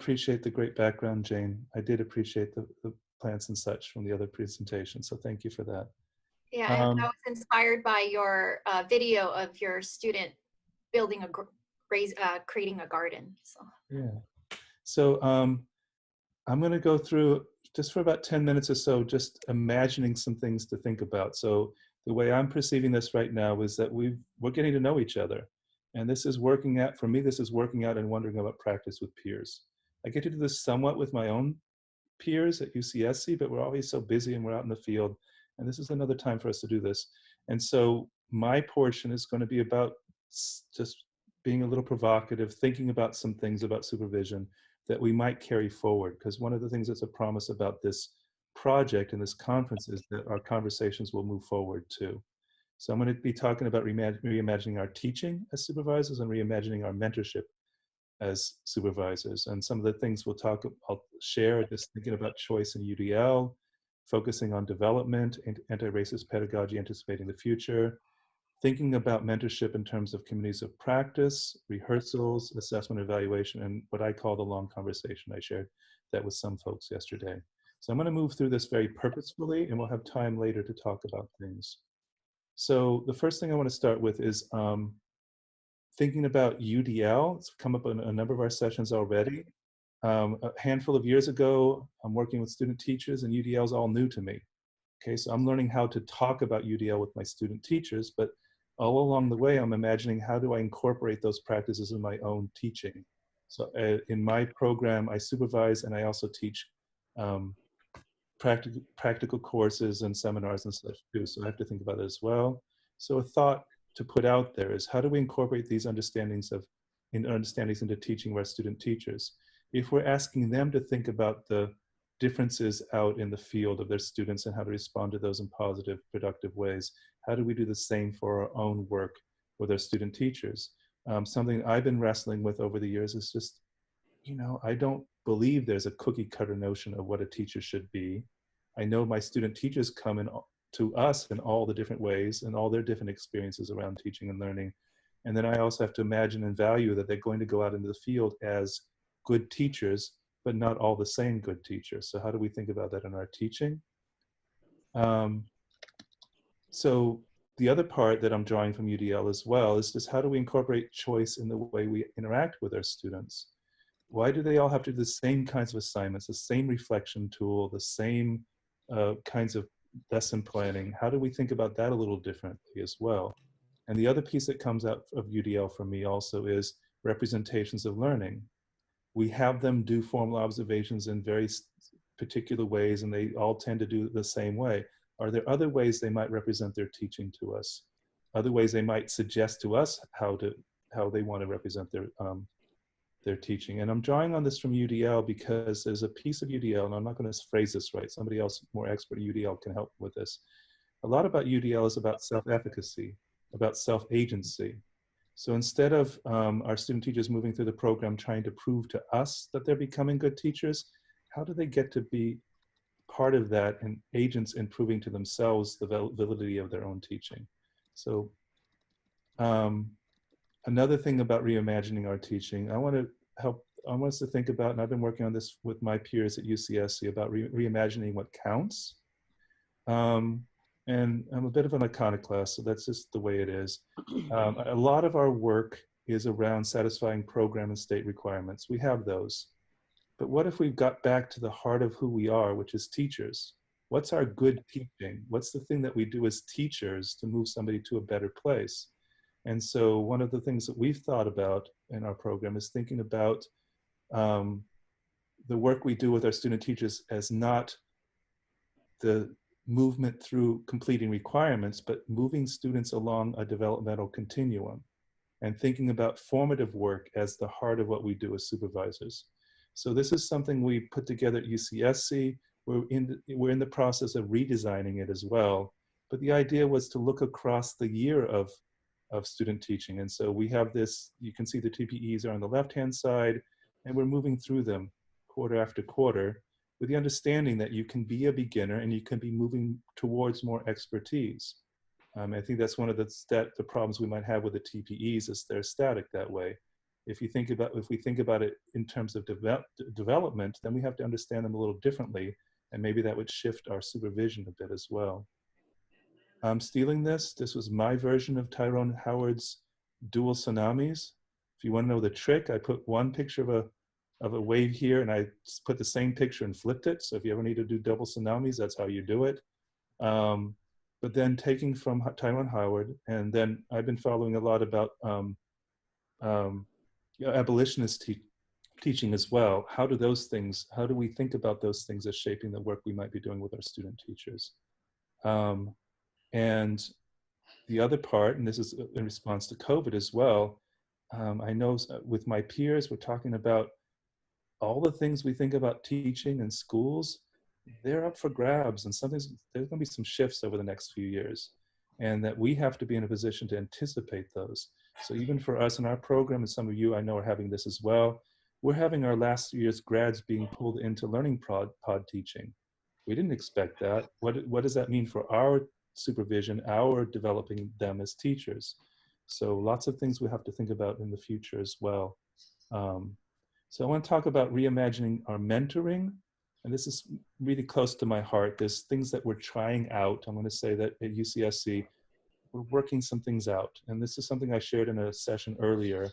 appreciate the great background, Jane. I did appreciate the plants and such from the other presentation, so thank you for that. Yeah, and I was inspired by your video of your student building creating a garden. So yeah. So I'm going to go through just for about 10 minutes or so, just imagining some things to think about. So the way I'm perceiving this right now is that we're getting to know each other. And this is working out, for me, this is working out and wondering about practice with peers. I get to do this somewhat with my own peers at UCSC, but we're always so busy and we're out in the field. And this is another time for us to do this. And so my portion is going to be about just being a little provocative, thinking about some things about supervision that we might carry forward. Because one of the things that's a promise about this project and this conference is that our conversations will move forward too. So I'm going to be talking about reimagining our teaching as supervisors and reimagining our mentorship as supervisors. And some of the things I'll share, just thinking about choice in UDL, focusing on development, anti-racist pedagogy, anticipating the future, thinking about mentorship in terms of communities of practice, rehearsals, assessment, evaluation, and what I call the long conversation. I shared that with some folks yesterday. So I'm going to move through this very purposefully, and we'll have time later to talk about things. So the first thing I want to start with is thinking about UDL. It's come up in a number of our sessions already. A handful of years ago, I'm working with student teachers, and UDL is all new to me. Okay, so I'm learning how to talk about UDL with my student teachers, but all along the way, I'm imagining how do I incorporate those practices in my own teaching. So in my program, I supervise and I also teach practical courses and seminars and such too. So I have to think about it as well. So a thought to put out there is how do we incorporate these understandings into teaching of our student teachers? If we're asking them to think about the differences out in the field of their students and how to respond to those in positive, productive ways, how do we do the same for our own work with our student teachers? Something I've been wrestling with over the years is just, I don't believe there's a cookie cutter notion of what a teacher should be. I know my student teachers come in to us in all the different ways and all their different experiences around teaching and learning. And then I also have to imagine and value that they're going to go out into the field as good teachers, but not all the same good teachers. So how do we think about that in our teaching? So the other part that I'm drawing from UDL as well is just how do we incorporate choice in the way we interact with our students? Why do they all have to do the same kinds of assignments, the same reflection tool, the same kinds of lesson planning? How do we think about that a little differently as well? And the other piece that comes out of UDL for me also is representations of learning. We have them do formal observations in very particular ways, and they all tend to do it the same way. Are there other ways they might represent their teaching to us? Other ways they might suggest to us how they want to represent their teaching? And I'm drawing on this from UDL because there's a piece of UDL, and I'm not going to phrase this right. Somebody else more expert at UDL can help with this. A lot about UDL is about self-efficacy, about self-agency. So instead of our student teachers moving through the program trying to prove to us that they're becoming good teachers, how do they get to be part of that and agents in proving to themselves the validity of their own teaching? So another thing about reimagining our teaching, I want us to think about, and I've been working on this with my peers at UCSC, about reimagining what counts. And I'm a bit of an iconoclast, so that's just the way it is. A lot of our work is around satisfying program and state requirements. We have those. But what if we got back to the heart of who we are, which is teachers? What's our good teaching? What's the thing that we do as teachers to move somebody to a better place? And so one of the things that we've thought about in our program is thinking about the work we do with our student teachers as not the movement through completing requirements, but moving students along a developmental continuum and thinking about formative work as the heart of what we do as supervisors. So this is something we put together at UCSC. We're in the process of redesigning it as well. But the idea was to look across the year of student teaching. And so we have this, you can see the TPEs are on the left-hand side, and we're moving through them quarter after quarter with the understanding that you can be a beginner and you can be moving towards more expertise. I think that's one of the problems we might have with the TPEs is they're static that way. If we think about it in terms of development, then we have to understand them a little differently, and maybe that would shift our supervision a bit as well. I'm stealing this. This was my version of Tyrone Howard's dual tsunamis. If you want to know the trick, I put one picture of a wave here, and I put the same picture and flipped it. So if you ever need to do double tsunamis, that's how you do it. But then taking from Tyrone Howard, and then I've been following a lot about abolitionist teaching as well. How do we think about those things as shaping the work we might be doing with our student teachers? And the other part, and this is in response to COVID as well, I know with my peers, we're talking about all the things we think about teaching in schools, they're up for grabs, and there's going to be some shifts over the next few years, and that we have to be in a position to anticipate those. So even for us in our program, and some of you I know are having this as well, we're having our last year's grads being pulled into learning pod teaching. We didn't expect that. What does that mean for our supervision, our developing them as teachers? So lots of things we have to think about in the future as well. So I want to talk about reimagining our mentoring. And this is really close to my heart. There's things that we're trying out. I'm going to say that at UCSC, we're working some things out. And this is something I shared in a session earlier.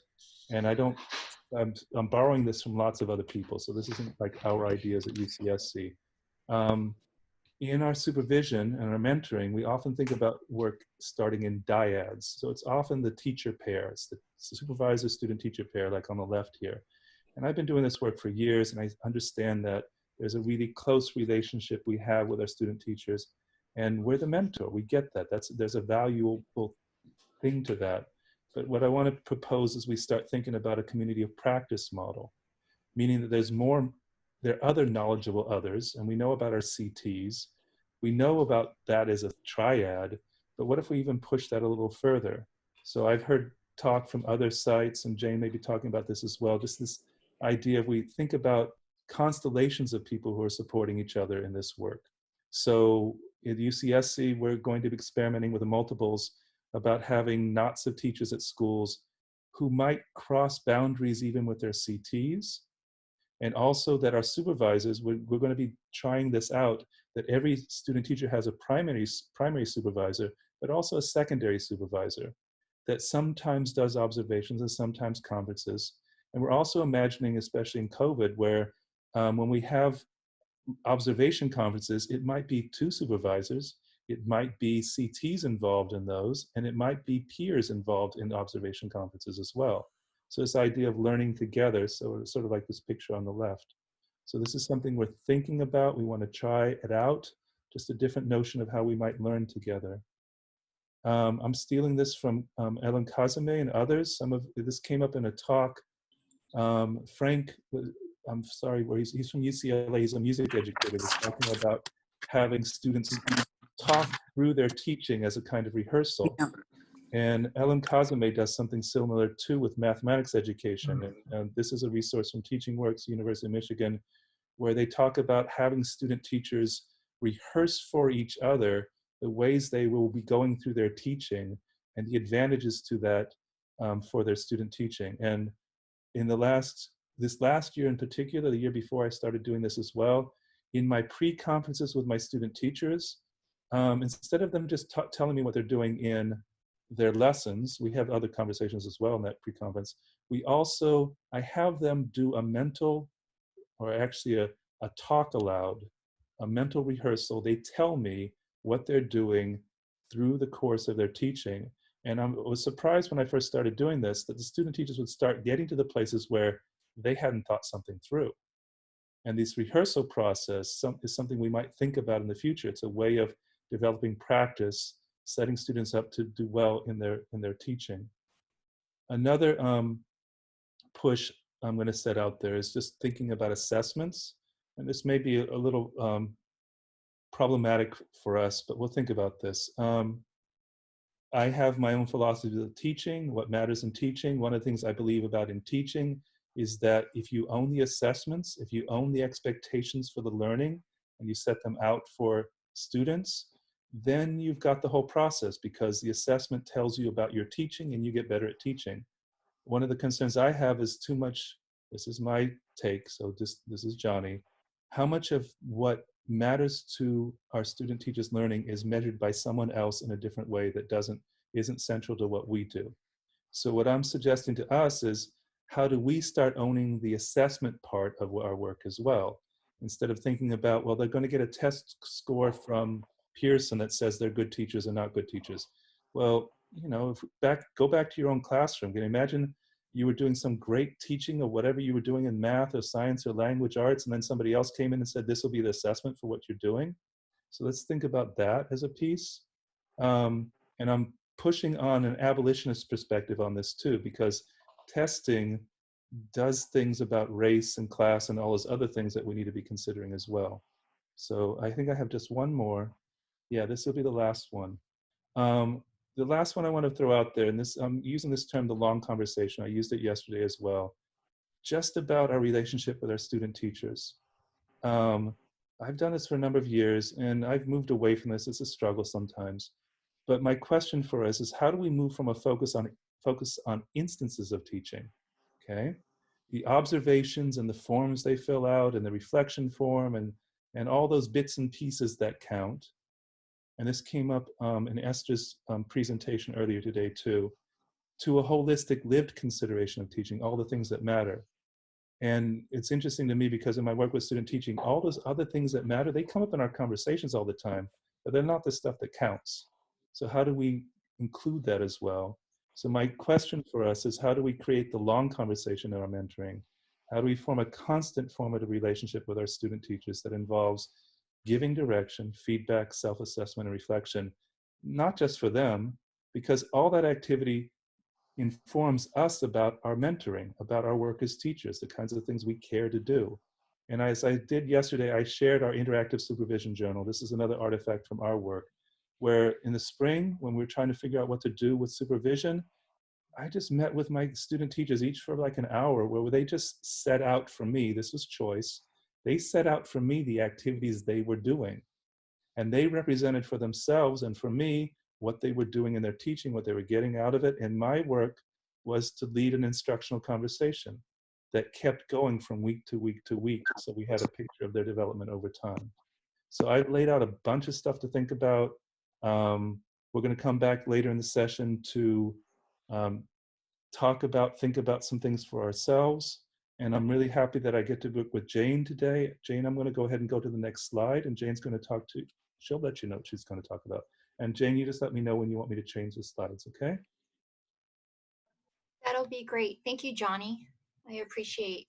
And I'm borrowing this from lots of other people. So this isn't like our ideas at UCSC. In our supervision and our mentoring, we often think about work starting in dyads. So it's often the teacher pair. It's the supervisor student teacher pair, like on the left here. And I've been doing this work for years, and I understand that there's a really close relationship we have with our student teachers, and we're the mentor. We get that. There's a valuable thing to that. But what I want to propose is we start thinking about a community of practice model, meaning that there are other knowledgeable others, and we know about our CTs. We know about that as a triad, but what if we even push that a little further? So I've heard talk from other sites, and Jane may be talking about this as well, just this idea of we think about constellations of people who are supporting each other in this work. So at UCSC, we're going to be experimenting with the multiples about having knots of teachers at schools who might cross boundaries even with their CTs. And also that our supervisors, we're going to be trying this out, that every student teacher has a primary supervisor, but also a secondary supervisor that sometimes does observations and sometimes conferences. And we're also imagining, especially in COVID, where when we have observation conferences, it might be 2 supervisors, it might be CTs involved in those, and it might be peers involved in observation conferences as well. So this idea of learning together, so sort of like this picture on the left. So this is something we're thinking about. We want to try it out, just a different notion of how we might learn together. I'm stealing this from Ellen Kazame and others. Some of this came up in a talk. Frank, I'm sorry, where he's from UCLA, he's a music educator, was talking about having students talk through their teaching as a kind of rehearsal. Yeah. And Ellen Kazame does something similar too with mathematics education. And this is a resource from Teaching Works, University of Michigan, where they talk about having student teachers rehearse for each other the ways they will be going through their teaching and the advantages to that for their student teaching. And in this last year in particular, the year before I started doing this as well, in my pre-conferences with my student teachers, instead of them just telling me what they're doing in their lessons, we have other conversations as well in that pre-conference. I have them do a mental, or actually a talk aloud, a mental rehearsal. They tell me what they're doing through the course of their teaching. And I was surprised when I first started doing this, that the student teachers would start getting to the places where they hadn't thought something through. And this rehearsal process is something we might think about in the future. It's a way of developing practice, setting students up to do well in their teaching. Another push I'm going to set out there is just thinking about assessments. And this may be a little problematic for us, but we'll think about this. I have my own philosophy of teaching, what matters in teaching. One of the things I believe about in teaching is that if you own the assessments, if you own the expectations for the learning, and you set them out for students, then you've got the whole process, because the assessment tells you about your teaching and you get better at teaching. one of the concerns I have is too much, this is my take, so this is Johnny, how much of what matters to our student teachers learning is measured by someone else in a different way that isn't central to what we do. So what I'm suggesting to us is, how do we start owning the assessment part of our work as well? Instead of thinking about, well, they're going to get a test score from Pearson that says they're good teachers or not good teachers. Well, you know, go back to your own classroom. Can you imagine you were doing some great teaching of whatever you were doing in math or science or language arts, and then somebody else came in and said, this will be the assessment for what you're doing? So let's think about that as a piece. And I'm pushing on an abolitionist perspective on this too, because testing does things about race and class and all those other things that we need to be considering as well. So I think I have just one more. Yeah, this will be the last one. The last one I want to throw out there, and this, I'm using this term, the long conversation. I used it yesterday as well, just about our relationship with our student teachers. I've done this for a number of years, and I've moved away from this. It's a struggle sometimes. But my question for us is, how do we move from a focus on instances of teaching, okay? The observations and the forms they fill out and the reflection form and all those bits and pieces that count. And this came up in Esther's presentation earlier today too, to a holistic lived consideration of teaching, all the things that matter. And it's interesting to me because in my work with student teaching, all those other things that matter, they come up in our conversations all the time, but they're not the stuff that counts. So how do we include that as well? So my question for us is, how do we create the long conversation in our mentoring? How do we form a constant formative relationship with our student teachers that involves giving direction, feedback, self-assessment, and reflection, not just for them, because all that activity informs us about our mentoring, about our work as teachers, the kinds of things we care to do. And as I did yesterday, I shared our interactive supervision journal. This is another artifact from our work, where in the spring, when we were trying to figure out what to do with supervision, I just met with my student teachers each for like an hour, where they just set out for me, this was choice, they set out for me the activities they were doing. And they represented for themselves and for me what they were doing in their teaching, what they were getting out of it. And my work was to lead an instructional conversation that kept going from week to week to week. So we had a picture of their development over time. So I've laid out a bunch of stuff to think about. We're going to come back later in the session to think about some things for ourselves. And I'm really happy that I get to work with Jane today. Jane, I'm going to go ahead and go to the next slide, and Jane's going to she'll let you know what she's going to talk about. And Jane, you just let me know when you want me to change the slides, okay? That'll be great. Thank you, Johnny. I appreciate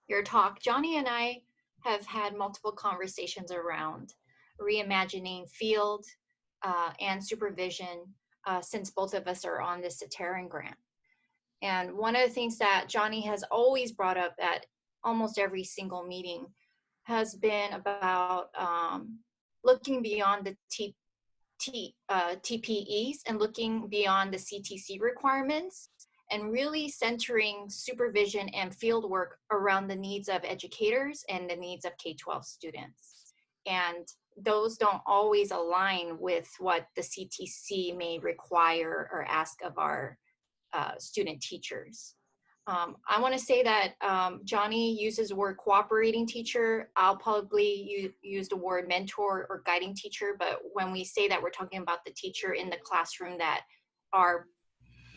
your talk. Johnny and I have had multiple conversations around reimagining field and supervision since both of us are on this Sateran grant. And one of the things that Johnny has always brought up at almost every single meeting has been about looking beyond the TPEs and looking beyond the CTC requirements and really centering supervision and field work around the needs of educators and the needs of K-12 students. And those don't always align with what the CTC may require or ask of our student teachers. I want to say that Johnny uses the word cooperating teacher. I'll probably use the word mentor or guiding teacher, but when we say that, we're talking about the teacher in the classroom that our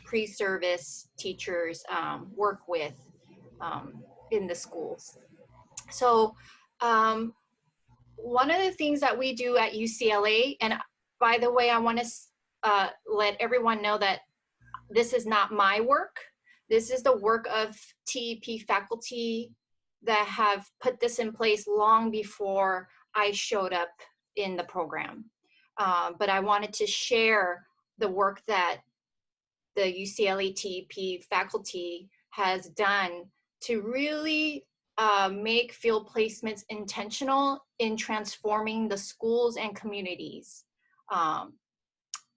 pre-service teachers work with in the schools. So one of the things that we do at UCLA, and by the way, I want to let everyone know that this is not my work. This is the work of TEP faculty that have put this in place long before I showed up in the program. But I wanted to share the work that the UCLA TEP faculty has done to really make field placements intentional in transforming the schools and communities.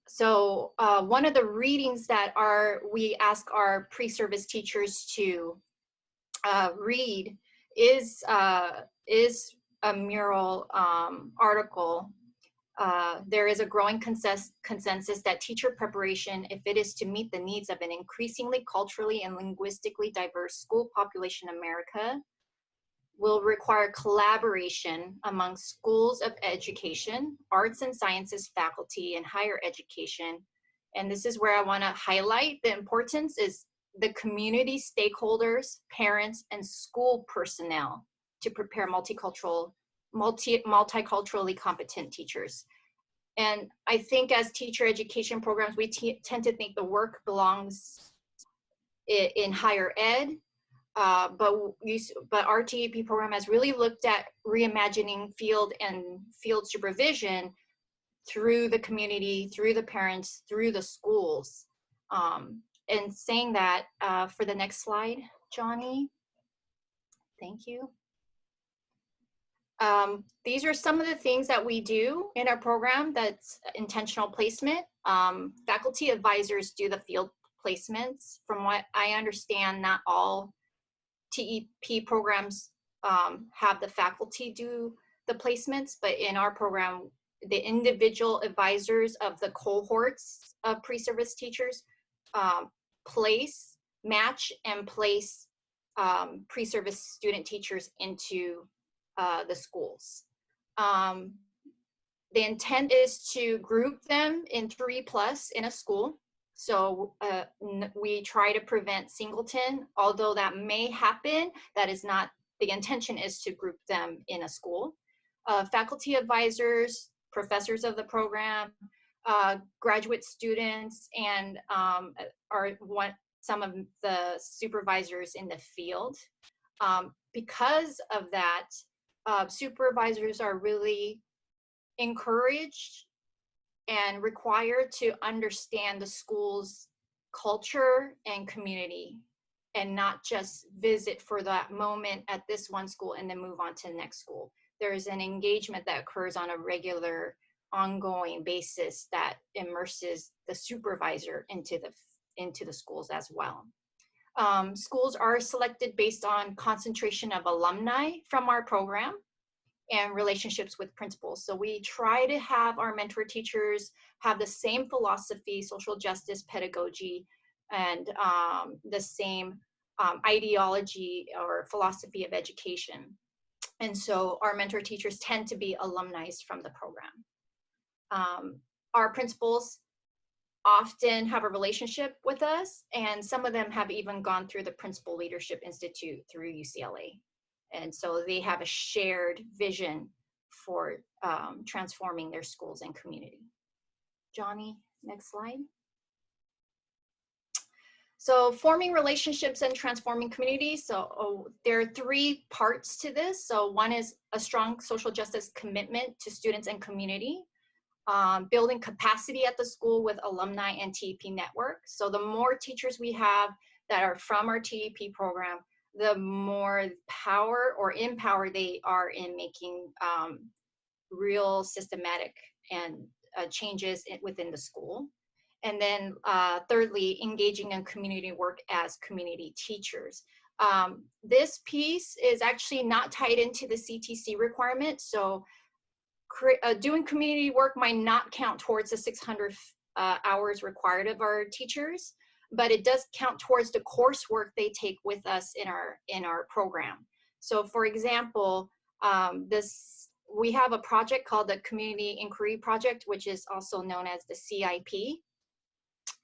So one of the readings that we ask our pre-service teachers to read is a mural article There is a growing consensus that teacher preparation, if it is to meet the needs of an increasingly culturally and linguistically diverse school population in America, will require collaboration among schools of education, arts and sciences faculty, and higher education. And this is where I want to highlight the importance is the community stakeholders, parents, and school personnel to prepare multiculturally competent teachers. And I think as teacher education programs, we tend to think the work belongs in higher ed, but our TEP program has really looked at reimagining field and field supervision through the community, through the parents, through the schools. And saying that, for the next slide, Johnny, thank you. These are some of the things that we do in our program that's intentional placement. Faculty advisors do the field placements. From what I understand, not all TEP programs have the faculty do the placements, but in our program, the individual advisors of the cohorts of pre-service teachers match and place pre-service student teachers into the schools. The intent is to group them in 3+ in a school. So we try to prevent singleton, although that may happen. That is not, the intention is to group them in a school. Faculty advisors, professors of the program, graduate students, and some of the supervisors in the field. Because of that, supervisors are really encouraged and required to understand the school's culture and community, and not just visit for that moment at this one school and then move on to the next school. There's an engagement that occurs on a regular, ongoing basis that immerses the supervisor into the schools as well. Schools are selected based on concentration of alumni from our program and relationships with principals. So we try to have our mentor teachers have the same philosophy, social justice, pedagogy, and the same ideology or philosophy of education. And so our mentor teachers tend to be alumni from the program. Our principals often have a relationship with us, and some of them have even gone through the Principal Leadership Institute through UCLA. And so they have a shared vision for transforming their schools and community. Johnny, next slide. So forming relationships and transforming communities. So there are 3 parts to this. So one is a strong social justice commitment to students and community. Building capacity at the school with alumni and TEP network. So the more teachers we have that are from our TEP program, the more power or empowered they are in making real systematic and changes within the school. And then thirdly, engaging in community work as community teachers. This piece is actually not tied into the CTC requirement. So doing community work might not count towards the 600 hours required of our teachers, but it does count towards the coursework they take with us in our program. So for example, we have a project called the Community Inquiry Project, which is also known as the CIP.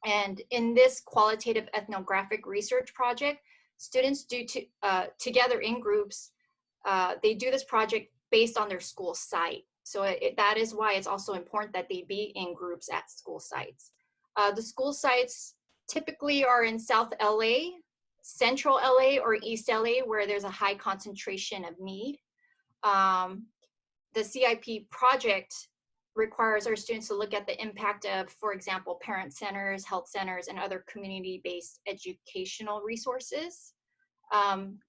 And in this qualitative ethnographic research project, students do together in groups, they do this project based on their school site. So that is why it's also important that they be in groups at school sites. The school sites typically are in South LA, Central LA, or East LA, where there's a high concentration of need. The CIP project requires our students to look at the impact of, for example, parent centers, health centers, and other community-based educational resources.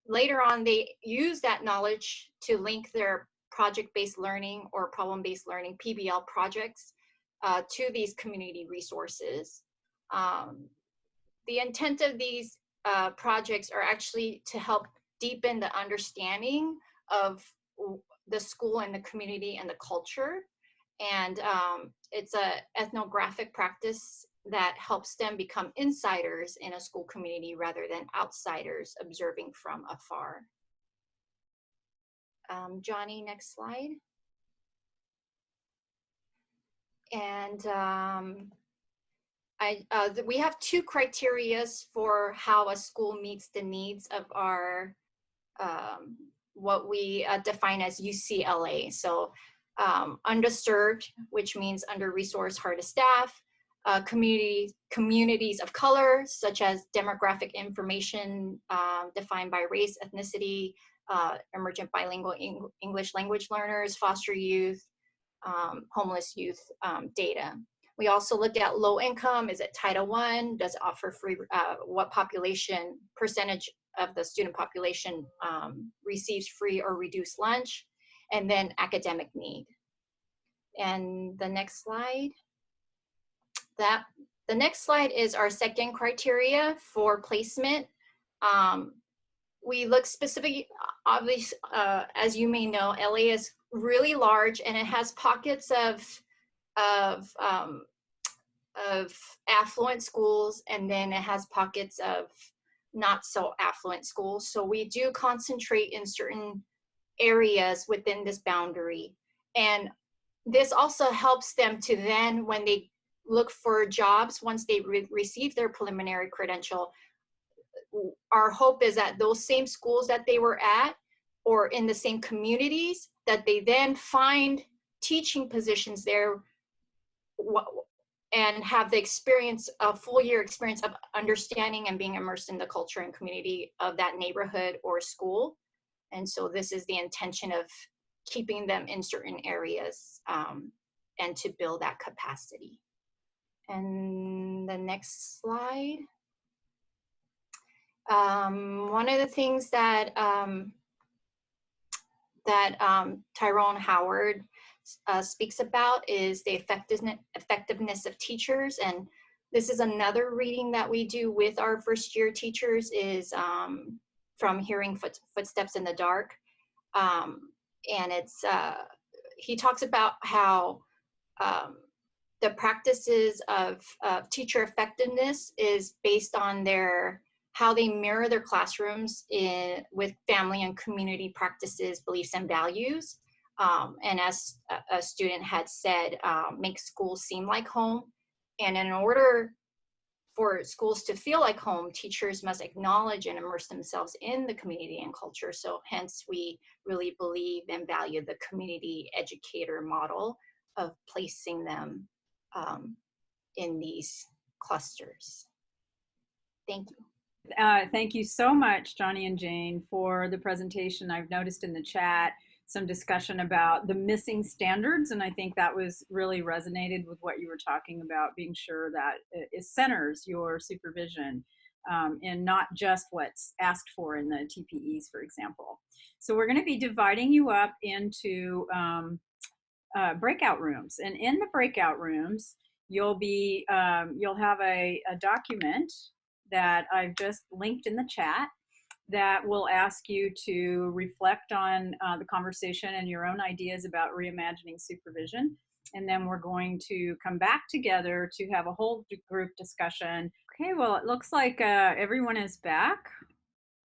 Later on, they use that knowledge to link their project-based learning or problem-based learning, PBL projects, to these community resources. The intent of these projects are actually to help deepen the understanding of the school and the community and the culture, And it's a ethnographic practice that helps them become insiders in a school community rather than outsiders observing from afar. Johnny, next slide. And we have two criteria for how a school meets the needs of our, what we define as UCLA. So underserved, which means under-resourced, hard to staff, communities of color, such as demographic information defined by race, ethnicity, emergent bilingual English language learners, foster youth, homeless youth data. We also looked at low income. Is it Title I? Does it offer free? What population, percentage of the student population receives free or reduced lunch? And then academic need. And the next slide. The next slide is our second criteria for placement. We look specifically, obviously, as you may know, LA is really large and it has pockets of affluent schools, and then it has pockets of not so affluent schools. So we do concentrate in certain areas within this boundary. And this also helps them to then, when they look for jobs, once they receive their preliminary credential, our hope is that those same schools that they were at or in the same communities, that they then find teaching positions there and have the experience, a full year experience of understanding and being immersed in the culture and community of that neighborhood or school. And so this is the intention of keeping them in certain areas and to build that capacity. And the next slide. One of the things that Tyrone Howard speaks about is the effectiveness of teachers. And this is another reading that we do with our first year teachers, is from Hearing Footsteps in the Dark. And it's, he talks about how the practices of teacher effectiveness is based on how they mirror their classrooms with family and community practices, beliefs, and values. And as a student had said, make schools seem like home. And in order for schools to feel like home, teachers must acknowledge and immerse themselves in the community and culture. So hence we really believe and value the community educator model of placing them in these clusters. Thank you. Thank you so much, Johnny and Jane, for the presentation. I've noticed in the chat some discussion about the missing standards, and I think that was really resonated with what you were talking about, being sure that it centers your supervision and not just what's asked for in the TPEs, for example. So we're going to be dividing you up into breakout rooms, and in the breakout rooms, you'll have a document that I've just linked in the chat that will ask you to reflect on the conversation and your own ideas about reimagining supervision. And then we're going to come back together to have a whole group discussion. Okay, well, it looks like everyone is back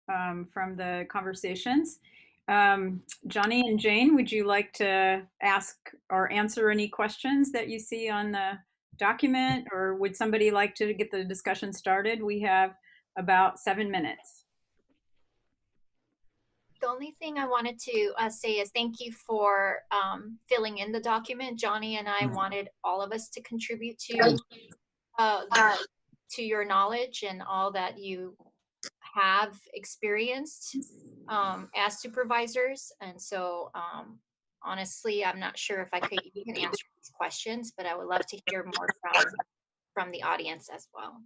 from the conversations. Johnny and Jane, would you like to ask or answer any questions that you see on the document, or would somebody like to get the discussion started? We have about 7 minutes. The only thing I wanted to say is thank you for filling in the document. Johnny and I wanted all of us to contribute to your knowledge and all that you have experienced as supervisors. And so honestly, I'm not sure if I could even answer these questions, but I would love to hear more from the audience as well.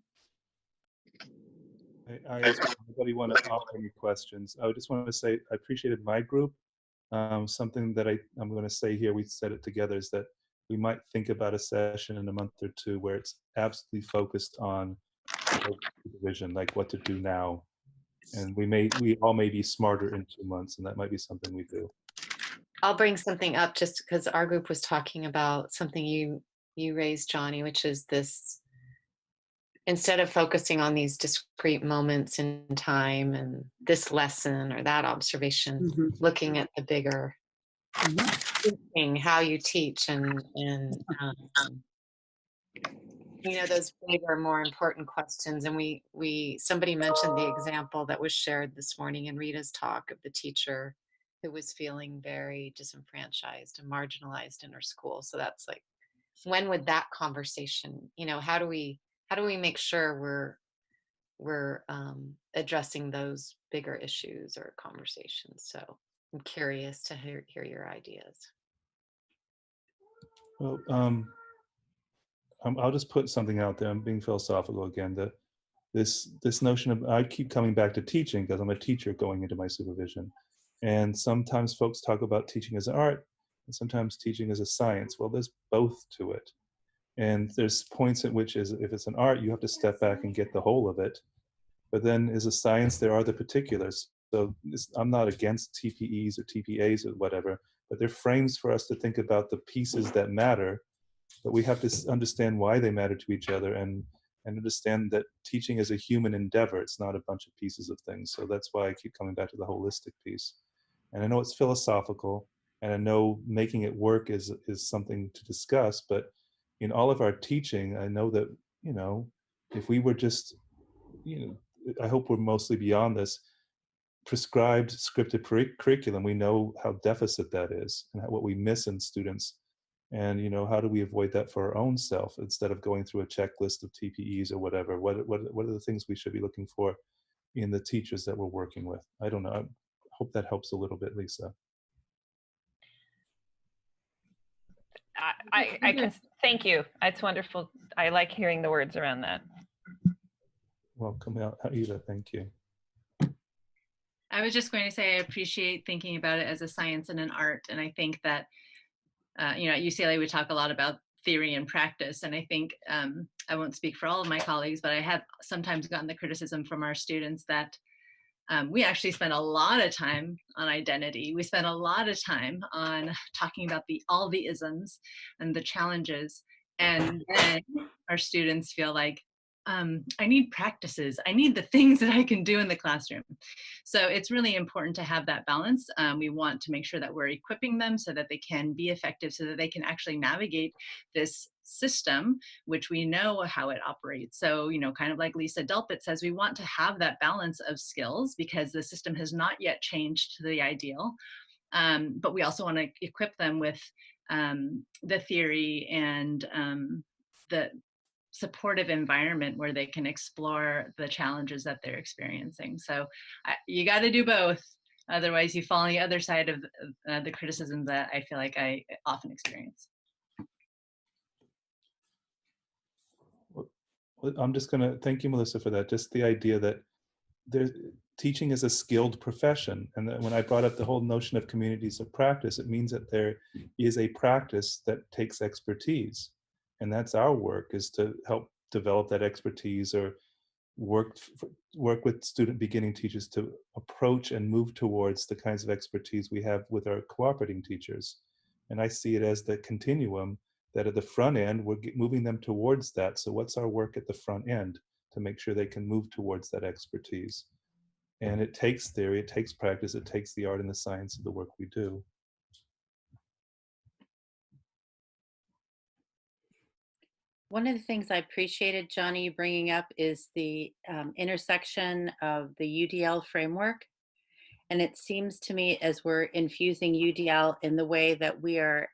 Anybody want to offer any questions? I just want to say I appreciated my group. Something that I'm going to say here, we said it together, is that we might think about a session in a month or two where it's absolutely focused on supervision, like what to do now. And we all may be smarter in 2 months, and that might be something we do. I'll bring something up just because our group was talking about something you raised, Johnny, which is this, instead of focusing on these discrete moments in time and this lesson or that observation, looking at the bigger, thinking how you teach and those bigger, more important questions. And somebody mentioned the example that was shared this morning in Rita's talk of the teacher who was feeling very disenfranchised and marginalized in her school. So that's like, when would that conversation, how do we make sure we're addressing those bigger issues or conversations? So I'm curious to hear your ideas. Well, I'll just put something out there. I'm being philosophical again. That this notion of, I keep coming back to teaching because I'm a teacher going into my supervision, and sometimes folks talk about teaching as an art, and sometimes teaching as a science. Well, there's both to it, and there's points at which if it's an art, you have to step back and get the whole of it. But then as a science, there are the particulars. So I'm not against TPEs or TPAs or whatever, but they're frames for us to think about the pieces that matter. But we have to understand why they matter to each other, and understand that teaching is a human endeavor. It's not a bunch of pieces of things. So that's why I keep coming back to the holistic piece. And I know it's philosophical, and I know making it work is something to discuss, but in all of our teaching, I know that, if we were just, I hope we're mostly beyond this, prescribed scripted curriculum, we know how deficit that is and what we miss in students. And how do we avoid that for our own self, instead of going through a checklist of TPEs or whatever? What are the things we should be looking for in the teachers that we're working with? I don't know. I hope that helps a little bit, Lisa. I can thank you. It's wonderful. I like hearing the words around that. Welcome out, Aida. Thank you. I was just going to say I appreciate thinking about it as a science and an art, and I think that at UCLA we talk a lot about theory and practice, and I think I won't speak for all of my colleagues, but I have sometimes gotten the criticism from our students that we actually spend a lot of time on identity. We spend a lot of time on talking about all the isms and the challenges, and then our students feel like, I need practices. I need the things that I can do in the classroom. So it's really important to have that balance. We want to make sure that we're equipping them so that they can be effective, so that they can actually navigate this system, which we know how it operates. So, kind of like Lisa Delpit says, we want to have that balance of skills because the system has not yet changed to the ideal. But we also want to equip them with the theory and the supportive environment where they can explore the challenges that they're experiencing. So you got to do both. Otherwise you fall on the other side of the criticism that I feel like I often experience. I'm just going to thank you, Melissa, for that. Just the idea that teaching is a skilled profession. And that when I brought up the whole notion of communities of practice, it means that there is a practice that takes expertise. And that's our work, is to help develop that expertise, or work with beginning teachers to approach and move towards the kinds of expertise we have with our cooperating teachers. And I see it as the continuum, that at the front end, we're moving them towards that. So what's our work at the front end to make sure they can move towards that expertise? And it takes theory, it takes practice, it takes the art and the science of the work we do. One of the things I appreciated, Johnny, you bringing up is the intersection of the UDL framework. And it seems to me, as we're infusing UDL in the way that we are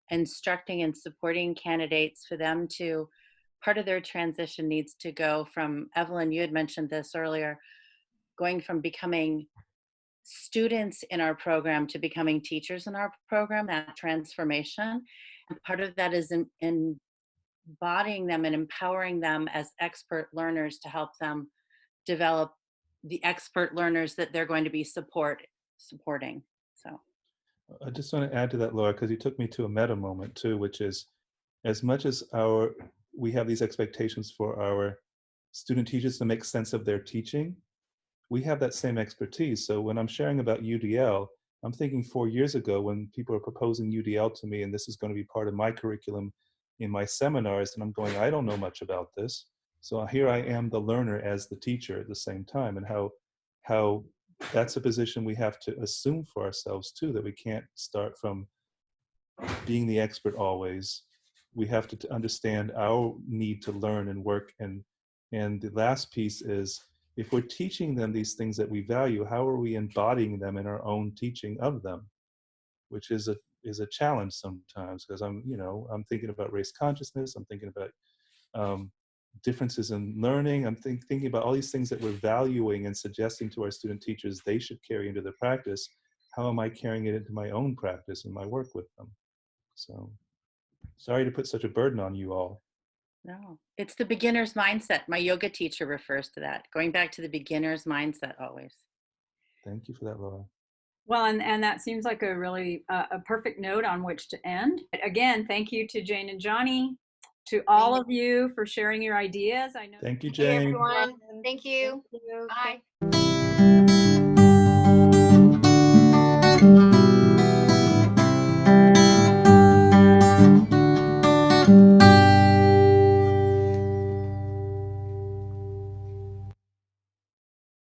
instructing and supporting candidates for them to, part of their transition needs to go from, Evelyn, you had mentioned this earlier, going from becoming students in our program to becoming teachers in our program, that transformation. And part of that is in embodying them and empowering them as expert learners to help them develop the expert learners that they're going to be supporting. So I just want to add to that, Laura, because you took me to a meta moment too, which is, as much as we have these expectations for our student teachers to make sense of their teaching, we have that same expertise. So when I'm sharing about UDL, I'm thinking 4 years ago when people are proposing UDL to me, and this is going to be part of my curriculum in my seminars, and I'm going, I don't know much about this. So here I am, the learner as the teacher at the same time, and how that's a position we have to assume for ourselves too, that we can't start from being the expert always. We have to understand our need to learn and work. And the last piece is, if we're teaching them these things that we value, how are we embodying them in our own teaching of them? Which is a challenge sometimes, because I'm thinking about race consciousness, I'm thinking about differences in learning, I'm thinking about all these things that we're valuing and suggesting to our student teachers they should carry into their practice. How am I carrying it into my own practice and my work with them? So sorry to put such a burden on you all. No, it's the beginner's mindset. My yoga teacher refers to that, going back to the beginner's mindset always. Thank you for that, Laura. Well, and that seems like a really a perfect note on which to end. Again, thank you to Jane and Johnnie, to all of you for sharing your ideas. I know. Thank you, Thank you, Jane. everyone. Thank you. Thank you. Bye.